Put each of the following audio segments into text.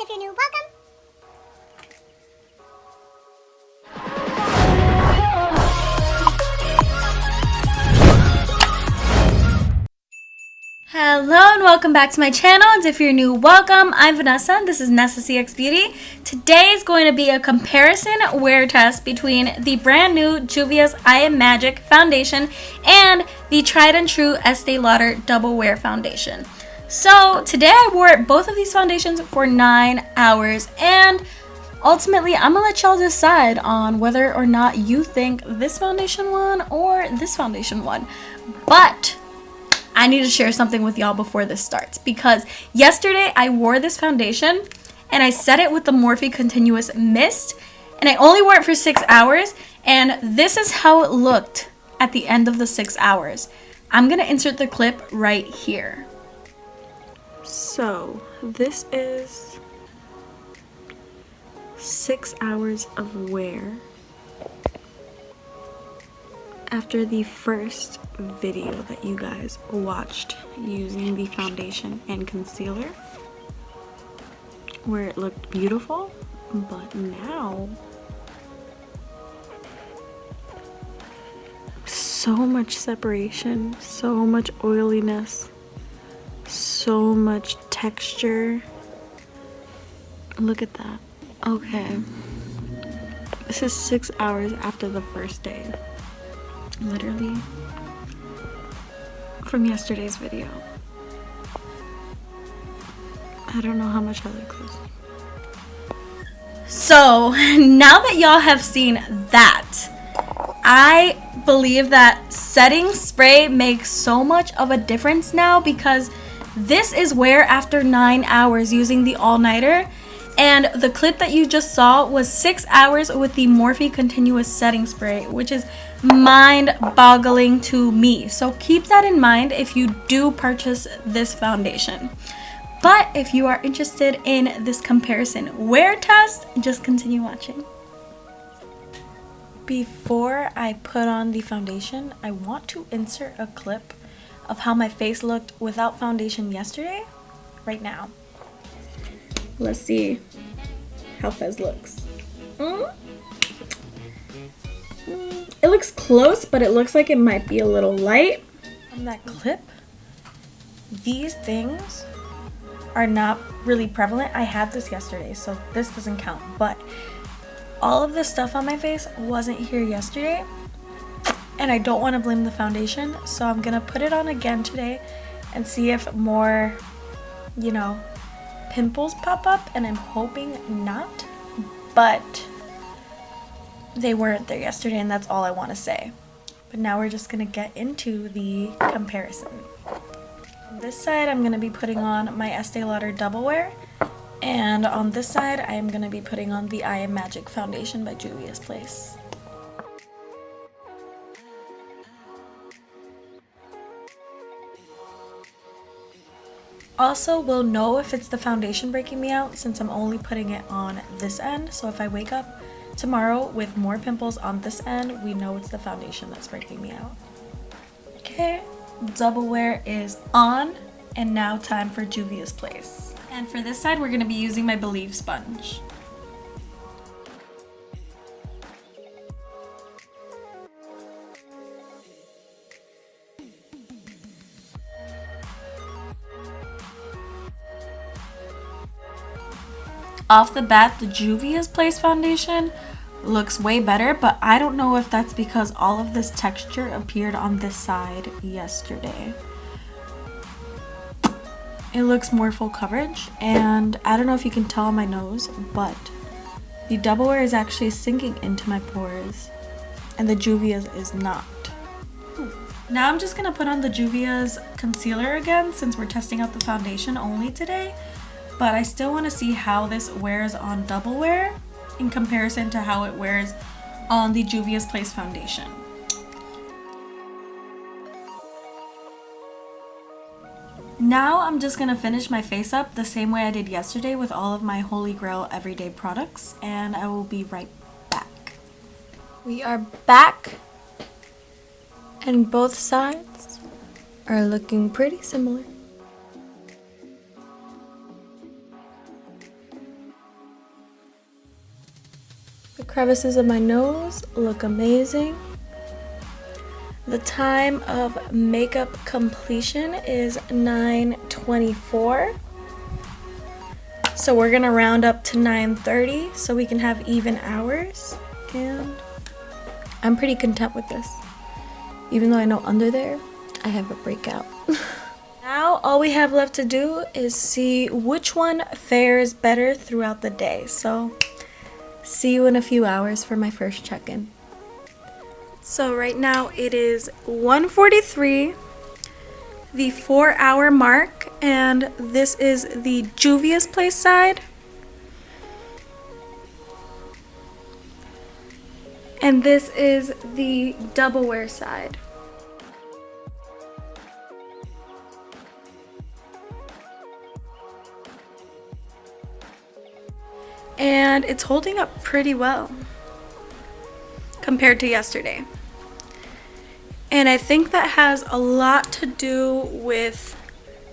If you're new, welcome. Hello and welcome back to my channel, and if you're new, welcome. I'm Vanessa and this is Nessa CX Beauty. Today is going to be a comparison wear test between the brand new Juvias I Am Magic foundation and the tried and true Este Lauder double wear foundation. So today I wore both of these foundations for 9 hours, and ultimately I'm gonna let y'all decide on whether or not you think this foundation won or this foundation won. But I need to share something with y'all before this starts, because yesterday I wore this foundation and I set it with the Morphe Continuous Mist, and I only wore it for 6 hours, and this is how it looked at the end of the 6 hours. I'm gonna insert the clip right here. So this is 6 hours of wear after the first video that you guys watched using the foundation and concealer, where it looked beautiful, but now so much separation, so much oiliness, so much texture. Look at that. Okay, this is 6 hours after the first day, literally from yesterday's video. I don't know how much I like this. So now that y'all have seen that, I believe that setting spray makes so much of a difference now, because this is wear after 9 hours using the all-nighter, and the clip that you just saw was 6 hours with the Morphe Continuous Setting Spray, which is mind-boggling to me. So keep that in mind if you do purchase this foundation. But if you are interested in this comparison wear test, just continue watching. Before I put on the foundation, I want to insert a clip of how my face looked without foundation yesterday, right now. Let's see how Fez looks. It looks close, but it looks like it might be a little light. On that clip, these things are not really prevalent. I had this yesterday, so this doesn't count, but all of the stuff on my face wasn't here yesterday, and I don't want to blame the foundation, so I'm gonna put it on again today and see if more, pimples pop up, and I'm hoping not, but they weren't there yesterday, and that's all I want to say. But now we're just gonna get into the comparison. On this side, I'm gonna be putting on my Este Lauder Double Wear, and on this side, I am gonna be putting on the I Am Magic foundation by Juvias Place. Also, we'll know if it's the foundation breaking me out since I'm only putting it on this end. So if I wake up tomorrow with more pimples on this end, we know it's the foundation that's breaking me out. Okay, double wear is on, and now time for Juvias Place. And for this side, we're going to be using my Believe sponge. Off the bat, the Juvias Place foundation looks way better, but I don't know if that's because all of this texture appeared on this side yesterday. It looks more full coverage, and I don't know if you can tell on my nose, but the double wear is actually sinking into my pores, and the Juvias is not. Now I'm just gonna put on the Juvias concealer again since we're testing out the foundation only today. But I still want to see how this wears on double wear in comparison to how it wears on the Juvias Place foundation. Now I'm just going to finish my face up the same way I did yesterday with all of my Holy Grail everyday products, and I will be right back. We are back, and both sides are looking pretty similar. The crevices of my nose look amazing. The time of makeup completion is 9:24. So we're gonna round up to 9:30 so we can have even hours. And I'm pretty content with this. Even though I know under there, I have a breakout. Now all we have left to do is see which one fares better throughout the day. So see you in a few hours for my first check-in. So right now it is 1:43, the 4-hour mark, and this is the Juvias Place side. And this is the double wear side. And it's holding up pretty well compared to yesterday. And I think that has a lot to do with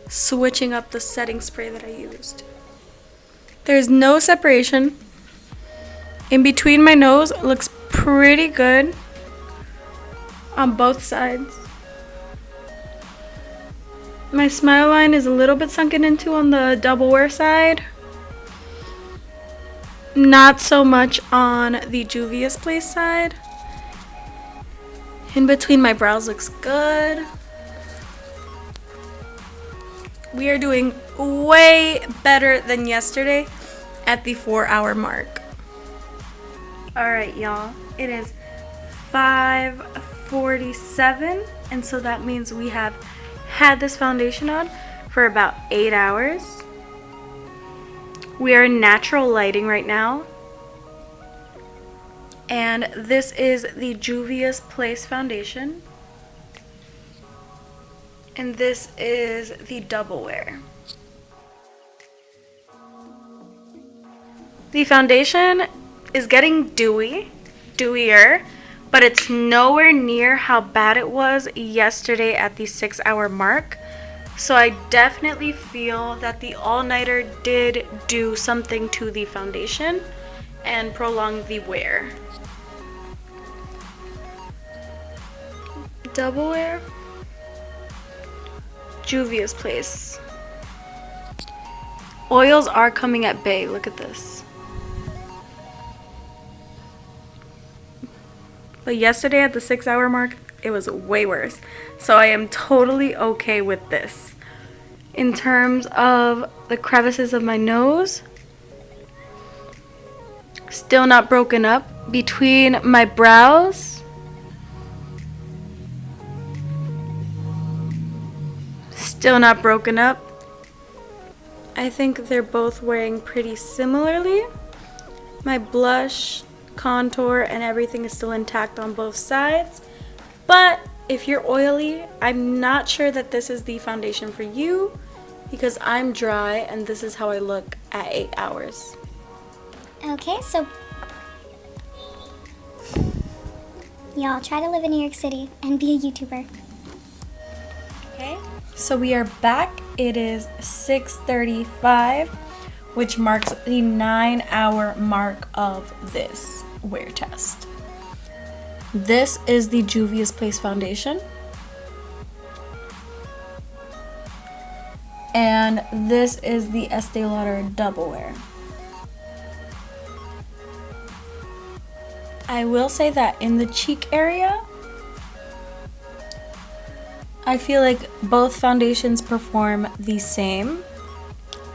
switching up the setting spray that I used. There's no separation. In between my nose, it looks pretty good on both sides. My smile line is a little bit sunken into on the double wear side. Not so much on the Juvias Place side. In between my brows looks good. We are doing way better than yesterday at the 4-hour mark. Alright y'all, it is 5:47, and so that means we have had this foundation on for about 8 hours. We are in natural lighting right now. And this is the Juvias Place foundation. And this is the double wear. The foundation is getting dewier, but it's nowhere near how bad it was yesterday at the 6-hour mark. So I definitely feel that the all-nighter did do something to the foundation and prolong the wear. Double wear, Juvias Place. Oils are coming at bay, look at this. But yesterday at the 6-hour mark, it was way worse. So I am totally okay with this. In terms of the crevices of my nose, still not broken up. Between my brows, still not broken up. I think they're both wearing pretty similarly. My blush, contour, and everything is still intact on both sides. But if you're oily, I'm not sure that this is the foundation for you because I'm dry and this is how I look at 8 hours. Okay, so y'all try to live in New York City and be a YouTuber. Okay, so we are back. It is 6:35, which marks the 9-hour mark of this wear test. This is the Juvias Place foundation. And this is the Este Lauder double wear. I will say that in the cheek area, I feel like both foundations perform the same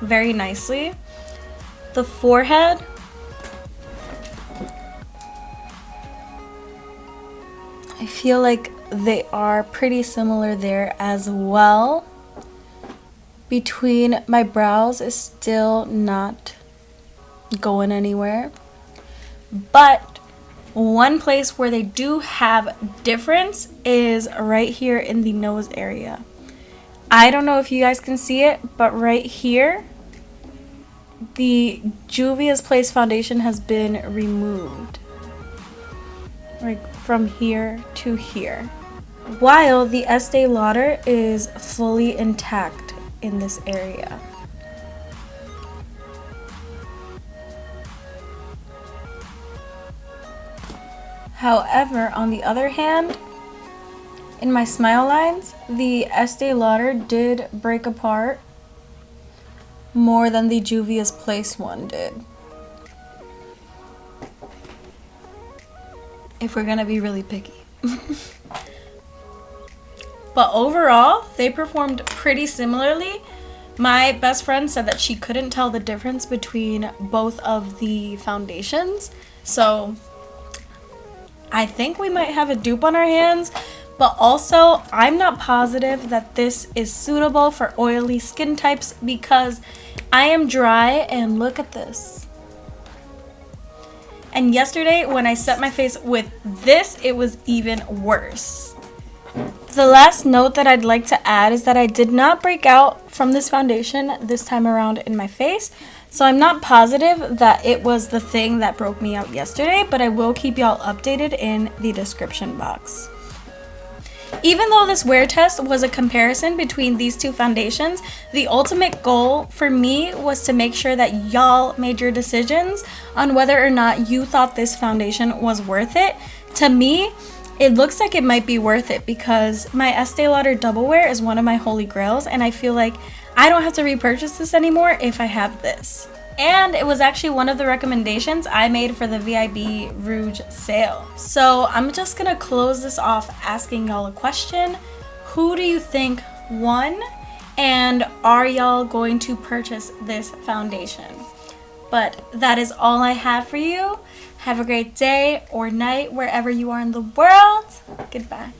very nicely. The forehead, I feel like they are pretty similar there as well. Between my brows is still not going anywhere. But one place where they do have difference is right here in the nose area. I don't know if you guys can see it, but right here, the Juvias Place foundation has been removed. Like from here to here. While the Este Lauder is fully intact in this area. However, on the other hand, in my smile lines, the Este lauder did break apart more than the Juvias Place one did. If we're gonna be really picky. But overall, they performed pretty similarly. My best friend said that she couldn't tell the difference between both of the foundations. So I think we might have a dupe on our hands. But also, I'm not positive that this is suitable for oily skin types because I am dry and look at this. And yesterday when I set my face with this, it was even worse. The last note that I'd like to add is that I did not break out from this foundation this time around in my face. So I'm not positive that it was the thing that broke me out yesterday, but I will keep y'all updated in the description box. Even though this wear test was a comparison between these two foundations, the ultimate goal for me was to make sure that y'all made your decisions on whether or not you thought this foundation was worth it. To me, it looks like it might be worth it because my Este Lauder Double Wear is one of my holy grails, and I feel like I don't have to repurchase this anymore if I have this. And it was actually one of the recommendations I made for the VIB Rouge sale. So I'm just gonna close this off asking y'all a question. Who do you think won? And are y'all going to purchase this foundation? But that is all I have for you. Have a great day or night wherever you are in the world. Goodbye.